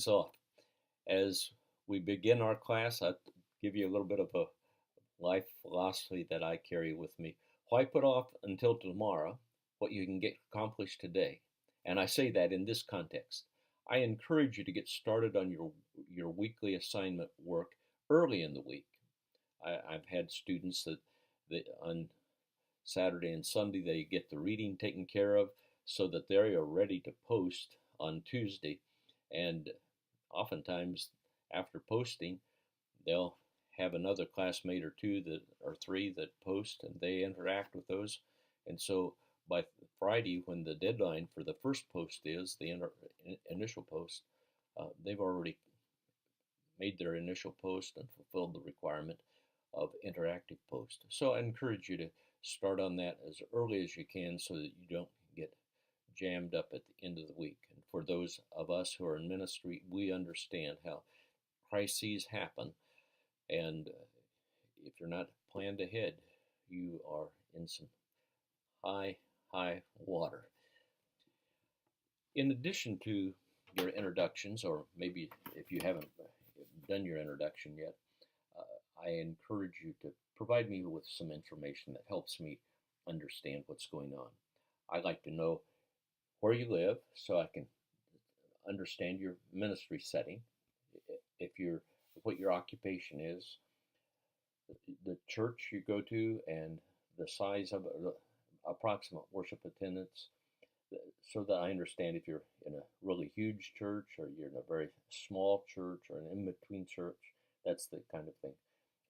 things off. As we begin our class, I'll give you a little bit of a life philosophy that I carry with me. Why put off until tomorrow what you can get accomplished today? And I say that in this context. I encourage you to get started on your weekly assignment work early in the week. I've had students that on Saturday and Sunday they get the reading taken care of so that they are ready to post on Tuesday. And oftentimes after posting, they'll have another classmate or two that or three that post and they interact with those. And so by Friday, when the deadline for the first post is the initial post, they've already made their initial post and fulfilled the requirement of interactive post. So I encourage you to start on that as early as you can so that you don't get jammed up at the end of the week. And for those of us who are in ministry, we understand how crises happen. And if you're not planned ahead, you are in some high water. In addition to your introductions, or maybe if you haven't done your introduction yet, I encourage you to provide me with some information that helps me understand what's going on. I'd like to know where you live so I can understand your ministry setting, if you're what your occupation is, the church you go to, and the size of approximate worship attendance, so that I understand if you're in a really huge church or you're in a very small church or an in-between church. That's the kind of thing.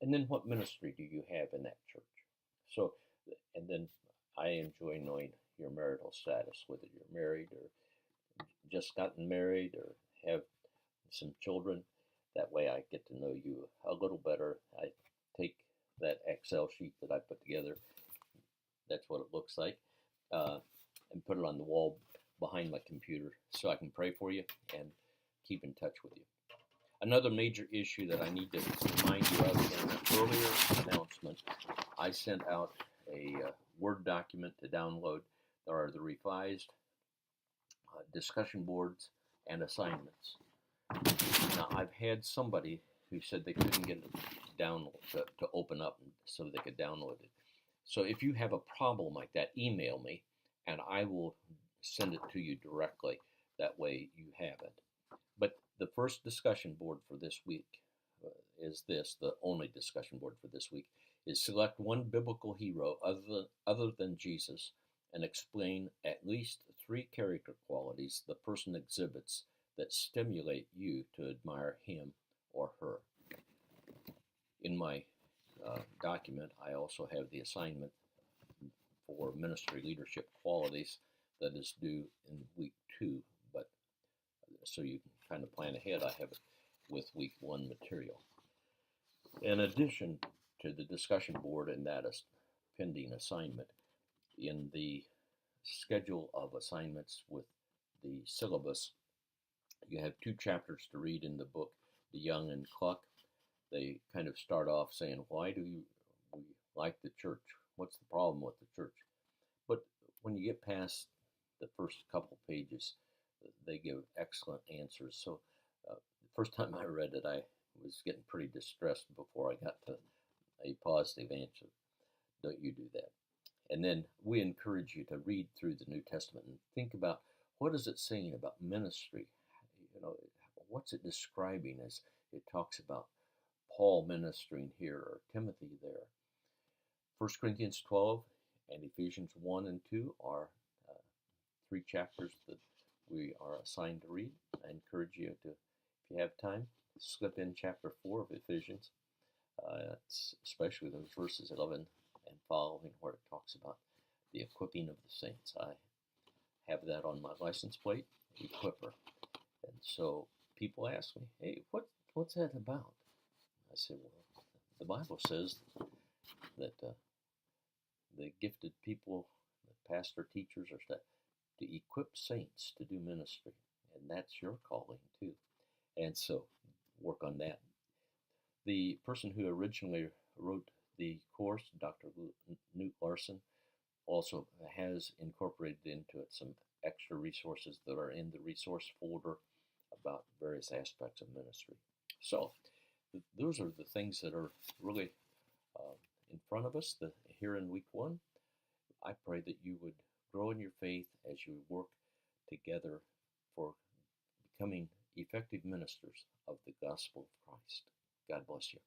And then what ministry do you have in that church? So, and then I enjoy knowing your marital status, whether you're married or just gotten married or have some children. That way I get to know you a little better. I take that Excel sheet that I put together, that's what it looks like, and put it on the wall behind my computer so I can pray for you and keep in touch with you. Another major issue that I need to remind you of in an earlier announcement, I sent out a Word document to download. There are the revised discussion boards and assignments. Now, I've had somebody who said they couldn't get it download to open up so they could download it. So if you have a problem like that, email me and I will send it to you directly. That way you have it. But the first discussion board for this week is this, the only discussion board for this week, is select one biblical hero other than Jesus and explain at least 3 character qualities the person exhibits that stimulate you to admire him or her. In my document, I also have the assignment for ministry leadership qualities that is due in week 2, but so you can kind of plan ahead, I have it with week 1 material. In addition to the discussion board and that pending assignment, in the schedule of assignments with the syllabus, you have 2 chapters to read in the book, The Young and Cluck. They kind of start off saying, why do we like the church? What's the problem with the church? But when you get past the first couple pages, they give excellent answers. So the first time I read it, I was getting pretty distressed before I got to a positive answer. Don't you do that. And then we encourage you to read through the New Testament and think about, what is it saying about ministry? You know, what's it describing as it talks about Paul ministering here or Timothy there? 1 Corinthians 12 and Ephesians 1 and 2 are 3 chapters that we are assigned to read. I encourage you to, if you have time, slip in chapter 4 of Ephesians, especially those verses 11 and following where it talks about the equipping of the saints. I have that on my license plate, Equipper. And so people ask me, hey, what's that about? I said, well, the Bible says that the gifted people, the pastor teachers, are to equip saints to do ministry. And that's your calling too. And so work on that. The person who originally wrote the course, Dr. Newt Larson, also has incorporated into it some extra resources that are in the resource folder about various aspects of ministry. So, those are the things that are really uh, in front of us here in week one. I pray that you would grow in your faith as you work together for becoming effective ministers of the gospel of Christ. God bless you.